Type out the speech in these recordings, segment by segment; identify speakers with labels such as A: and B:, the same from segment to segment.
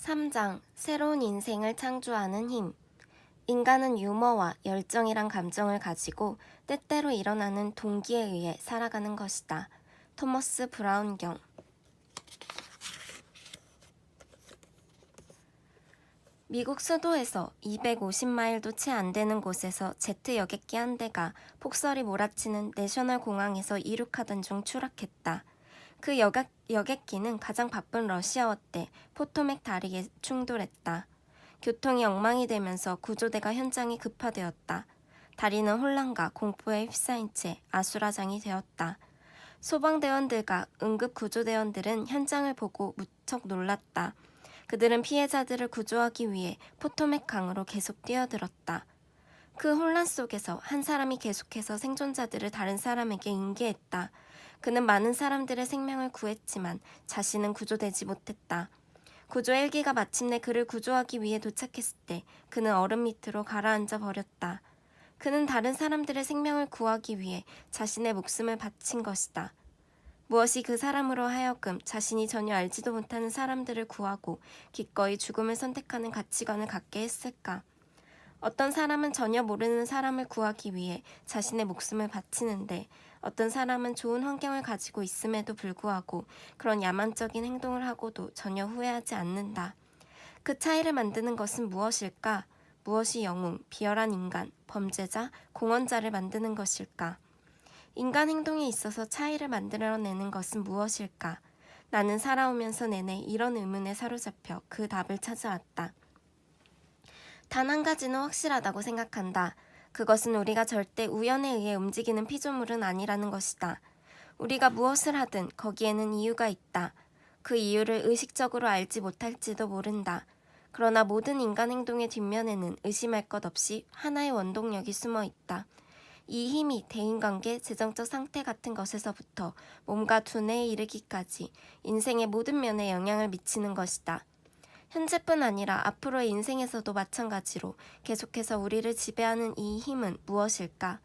A: 3장 새로운 인생을 창조하는 힘. 인간은 유머와 열정이란 감정을 가지고 때때로 일어나는 동기에 의해 살아가는 것이다. 토머스 브라운경. 미국 수도에서 250마일도 채 안 되는 곳에서 제트 여객기 한 대가 폭설이 몰아치는 내셔널 공항에서 이륙하던 중 추락했다. 그 여객기는 가장 바쁜 러시아어 때 포토맥 다리에 충돌했다. 교통이 엉망이 되면서 구조대가 현장에 급파되었다. 다리는 혼란과 공포에 휩싸인 채 아수라장이 되었다. 소방대원들과 응급구조대원들은 현장을 보고 무척 놀랐다. 그들은 피해자들을 구조하기 위해 포토맥 강으로 계속 뛰어들었다. 그 혼란 속에서 한 사람이 계속해서 생존자들을 다른 사람에게 인계했다. 그는 많은 사람들의 생명을 구했지만 자신은 구조되지 못했다. 구조 헬기가 마침내 그를 구조하기 위해 도착했을 때 그는 얼음 밑으로 가라앉아 버렸다. 그는 다른 사람들의 생명을 구하기 위해 자신의 목숨을 바친 것이다. 무엇이 그 사람으로 하여금 자신이 전혀 알지도 못하는 사람들을 구하고 기꺼이 죽음을 선택하는 가치관을 갖게 했을까? 어떤 사람은 전혀 모르는 사람을 구하기 위해 자신의 목숨을 바치는데 어떤 사람은 좋은 환경을 가지고 있음에도 불구하고 그런 야만적인 행동을 하고도 전혀 후회하지 않는다. 그 차이를 만드는 것은 무엇일까? 무엇이 영웅, 비열한 인간, 범죄자, 공헌자를 만드는 것일까? 인간 행동에 있어서 차이를 만들어내는 것은 무엇일까? 나는 살아오면서 내내 이런 의문에 사로잡혀 그 답을 찾아왔다. 단 한 가지는 확실하다고 생각한다. 그것은 우리가 절대 우연에 의해 움직이는 피조물은 아니라는 것이다. 우리가 무엇을 하든 거기에는 이유가 있다. 그 이유를 의식적으로 알지 못할지도 모른다. 그러나 모든 인간 행동의 뒷면에는 의심할 것 없이 하나의 원동력이 숨어 있다. 이 힘이 대인관계, 재정적 상태 같은 것에서부터 몸과 두뇌에 이르기까지 인생의 모든 면에 영향을 미치는 것이다. 현재뿐 아니라 앞으로의 인생에서도 마찬가지로 계속해서 우리를 지배하는 이 힘은 무엇일까?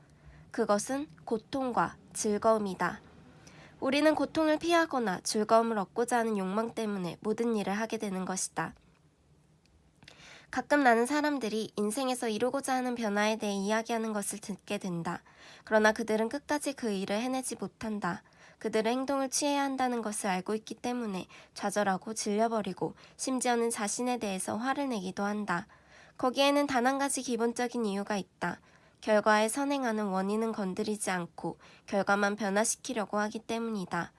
A: 그것은 고통과 즐거움이다. 우리는 고통을 피하거나 즐거움을 얻고자 하는 욕망 때문에 모든 일을 하게 되는 것이다. 가끔 나는 사람들이 인생에서 이루고자 하는 변화에 대해 이야기하는 것을 듣게 된다. 그러나 그들은 끝까지 그 일을 해내지 못한다. 그들은 행동을 취해야 한다는 것을 알고 있기 때문에 좌절하고 질려버리고 심지어는 자신에 대해서 화를 내기도 한다. 거기에는 단 한 가지 기본적인 이유가 있다. 결과에 선행하는 원인은 건드리지 않고 결과만 변화시키려고 하기 때문이다.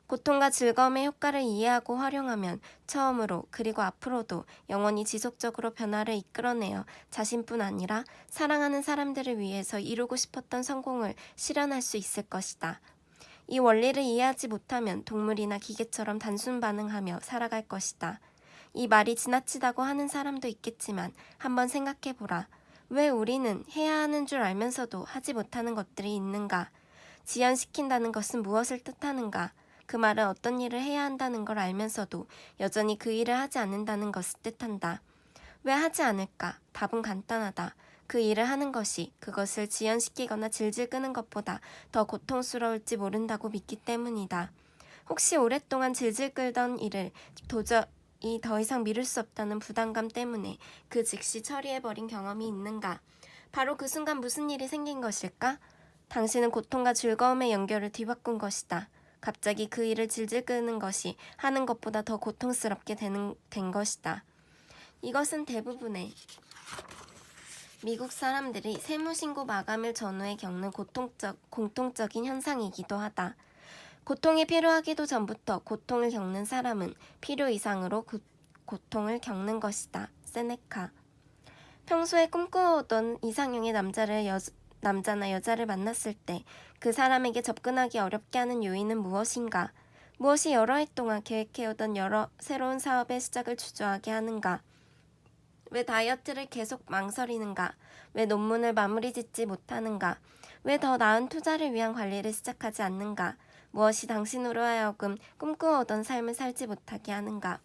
A: 고통과 즐거움의 효과를 이해하고 활용하면 처음으로 그리고 앞으로도 영원히 지속적으로 변화를 이끌어내어 자신뿐 아니라 사랑하는 사람들을 위해서 이루고 싶었던 성공을 실현할 수 있을 것이다. 이 원리를 이해하지 못하면 동물이나 기계처럼 단순 반응하며 살아갈 것이다. 이 말이 지나치다고 하는 사람도 있겠지만 한번 생각해보라. 왜 우리는 해야 하는 줄 알면서도 하지 못하는 것들이 있는가? 지연시킨다는 것은 무엇을 뜻하는가? 그 말은 어떤 일을 해야 한다는 걸 알면서도 여전히 그 일을 하지 않는다는 것을 뜻한다. 왜 하지 않을까? 답은 간단하다. 그 일을 하는 것이 그것을 지연시키거나 질질 끄는 것보다 더 고통스러울지 모른다고 믿기 때문이다. 혹시 오랫동안 질질 끌던 일을 도저히 더 이상 미룰 수 없다는 부담감 때문에 그 즉시 처리해버린 경험이 있는가? 바로 그 순간 무슨 일이 생긴 것일까? 당신은 고통과 즐거움의 연결을 뒤바꾼 것이다. 갑자기 그 일을 질질 끄는 것이 하는 것보다 더 고통스럽게 된 것이다. 이것은 대부분의 미국 사람들이 세무신고 마감일 전후에 겪는 공통적인 현상이기도 하다. 고통이 필요하기도 전부터 고통을 겪는 사람은 필요 이상으로 고통을 겪는 것이다. 세네카. 평소에 꿈꿔오던 이상형의 남자나 여자를 만났을 때 그 사람에게 접근하기 어렵게 하는 요인은 무엇인가? 무엇이 여러 해 동안 계획해오던 여러 새로운 사업의 시작을 주저하게 하는가? 왜 다이어트를 계속 망설이는가? 왜 논문을 마무리 짓지 못하는가? 왜 더 나은 투자를 위한 관리를 시작하지 않는가? 무엇이 당신으로 하여금 꿈꾸어오던 삶을 살지 못하게 하는가?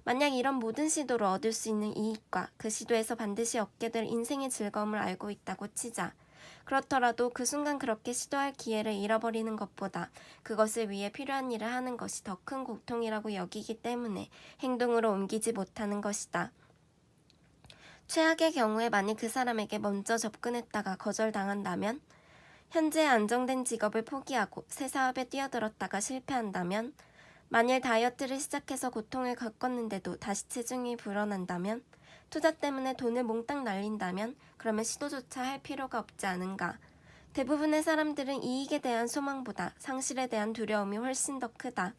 A: 만약 이런 모든 시도로 얻을 수 있는 이익과 그 시도에서 반드시 얻게 될 인생의 즐거움을 알고 있다고 치자. 그렇더라도 그 순간 그렇게 시도할 기회를 잃어버리는 것보다 그것을 위해 필요한 일을 하는 것이 더 큰 고통이라고 여기기 때문에 행동으로 옮기지 못하는 것이다. 최악의 경우에 만일 그 사람에게 먼저 접근했다가 거절당한다면, 현재 안정된 직업을 포기하고 새 사업에 뛰어들었다가 실패한다면, 만일 다이어트를 시작해서 고통을 겪었는데도 다시 체중이 불어난다면, 투자 때문에 돈을 몽땅 날린다면 그러면 시도조차 할 필요가 없지 않은가. 대부분의 사람들은 이익에 대한 소망보다 상실에 대한 두려움이 훨씬 더 크다.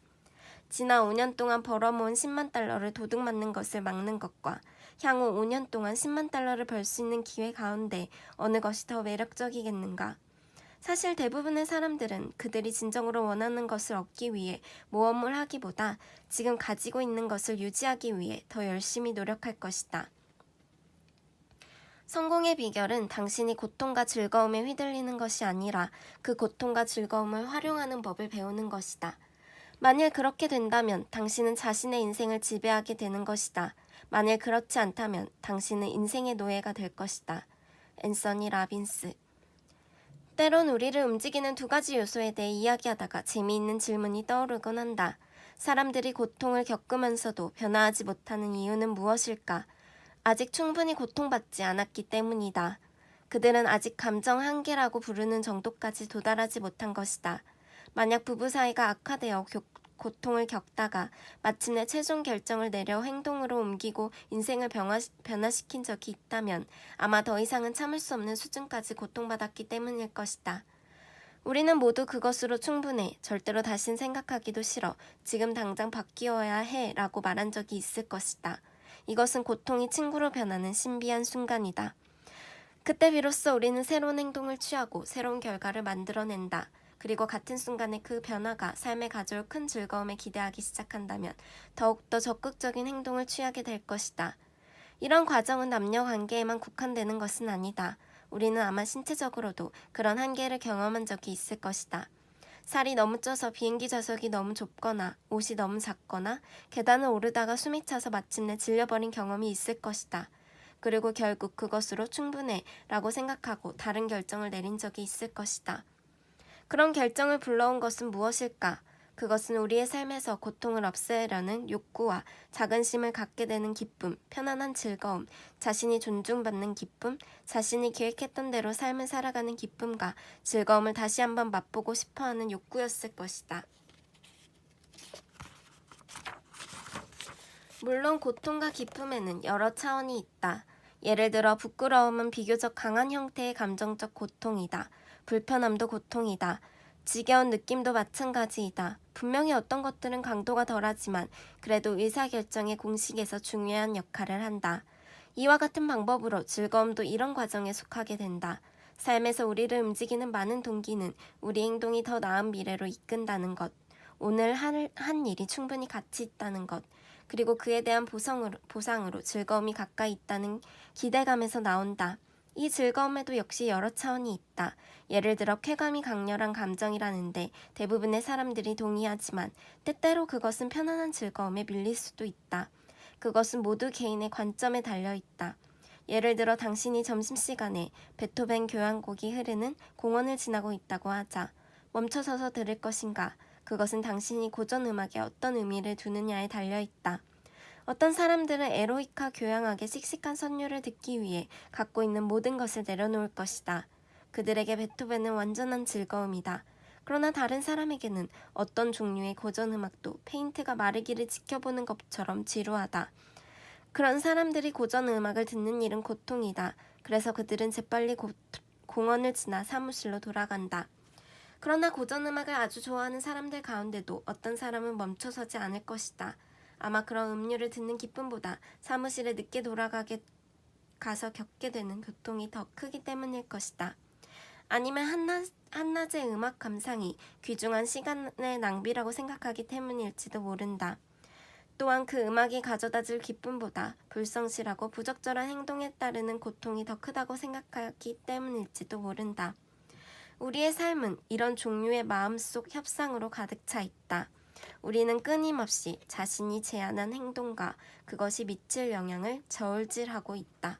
A: 지난 5년 동안 벌어모은 10만 달러를 도둑맞는 것을 막는 것과 향후 5년 동안 10만 달러를 벌 수 있는 기회 가운데 어느 것이 더 매력적이겠는가. 사실 대부분의 사람들은 그들이 진정으로 원하는 것을 얻기 위해 모험을 하기보다 지금 가지고 있는 것을 유지하기 위해 더 열심히 노력할 것이다. 성공의 비결은 당신이 고통과 즐거움에 휘둘리는 것이 아니라 그 고통과 즐거움을 활용하는 법을 배우는 것이다. 만일 그렇게 된다면 당신은 자신의 인생을 지배하게 되는 것이다. 만일 그렇지 않다면 당신은 인생의 노예가 될 것이다. 앤서니 라빈스. 때론 우리를 움직이는 두 가지 요소에 대해 이야기하다가 재미있는 질문이 떠오르곤 한다. 사람들이 고통을 겪으면서도 변화하지 못하는 이유는 무엇일까? 아직 충분히 고통받지 않았기 때문이다. 그들은 아직 감정 한계라고 부르는 정도까지 도달하지 못한 것이다. 만약 부부 사이가 악화되어 고통을 겪다가 마침내 최종 결정을 내려 행동으로 옮기고 인생을 변화시킨 적이 있다면 아마 더 이상은 참을 수 없는 수준까지 고통받았기 때문일 것이다. 우리는 모두 그것으로 충분해. 절대로 다신 생각하기도 싫어. 지금 당장 바뀌어야 해 라고 말한 적이 있을 것이다. 이것은 고통이 친구로 변하는 신비한 순간이다. 그때 비로소 우리는 새로운 행동을 취하고 새로운 결과를 만들어낸다. 그리고 같은 순간에 그 변화가 삶에 가져올 큰 즐거움에 기대하기 시작한다면 더욱더 적극적인 행동을 취하게 될 것이다. 이런 과정은 남녀 관계에만 국한되는 것은 아니다. 우리는 아마 신체적으로도 그런 한계를 경험한 적이 있을 것이다. 살이 너무 쪄서 비행기 좌석이 너무 좁거나 옷이 너무 작거나 계단을 오르다가 숨이 차서 마침내 질려버린 경험이 있을 것이다. 그리고 결국 그것으로 충분해 라고 생각하고 다른 결정을 내린 적이 있을 것이다. 그런 결정을 불러온 것은 무엇일까? 그것은 우리의 삶에서 고통을 없애려는 욕구와 자긍심을 갖게 되는 기쁨, 편안한 즐거움, 자신이 존중받는 기쁨, 자신이 계획했던 대로 삶을 살아가는 기쁨과 즐거움을 다시 한번 맛보고 싶어하는 욕구였을 것이다. 물론 고통과 기쁨에는 여러 차원이 있다. 예를 들어 부끄러움은 비교적 강한 형태의 감정적 고통이다. 불편함도 고통이다. 지겨운 느낌도 마찬가지이다. 분명히 어떤 것들은 강도가 덜하지만 그래도 의사결정의 공식에서 중요한 역할을 한다. 이와 같은 방법으로 즐거움도 이런 과정에 속하게 된다. 삶에서 우리를 움직이는 많은 동기는 우리 행동이 더 나은 미래로 이끈다는 것, 오늘 한 일이 충분히 가치 있다는 것, 그리고 그에 대한 보상으로 즐거움이 가까이 있다는 기대감에서 나온다. 이 즐거움에도 역시 여러 차원이 있다. 예를 들어 쾌감이 강렬한 감정이라는데 대부분의 사람들이 동의하지만 때때로 그것은 편안한 즐거움에 밀릴 수도 있다. 그것은 모두 개인의 관점에 달려있다. 예를 들어 당신이 점심시간에 베토벤 교향곡이 흐르는 공원을 지나고 있다고 하자. 멈춰서서 들을 것인가? 그것은 당신이 고전 음악에 어떤 의미를 두느냐에 달려있다. 어떤 사람들은 에로이카 교향악의 씩씩한 선율을 듣기 위해 갖고 있는 모든 것을 내려놓을 것이다. 그들에게 베토벤은 완전한 즐거움이다. 그러나 다른 사람에게는 어떤 종류의 고전 음악도 페인트가 마르기를 지켜보는 것처럼 지루하다. 그런 사람들이 고전 음악을 듣는 일은 고통이다. 그래서 그들은 재빨리 공원을 지나 사무실로 돌아간다. 그러나 고전 음악을 아주 좋아하는 사람들 가운데도 어떤 사람은 멈춰서지 않을 것이다. 아마 그런 음료를 듣는 기쁨보다 사무실에 늦게 가서 겪게 되는 고통이 더 크기 때문일 것이다. 아니면 한낮의 음악 감상이 귀중한 시간의 낭비라고 생각하기 때문일지도 모른다. 또한 그 음악이 가져다줄 기쁨보다 불성실하고 부적절한 행동에 따르는 고통이 더 크다고 생각하기 때문일지도 모른다. 우리의 삶은 이런 종류의 마음속 협상으로 가득 차 있다. 우리는 끊임없이 자신이 제안한 행동과 그것이 미칠 영향을 저울질하고 있다.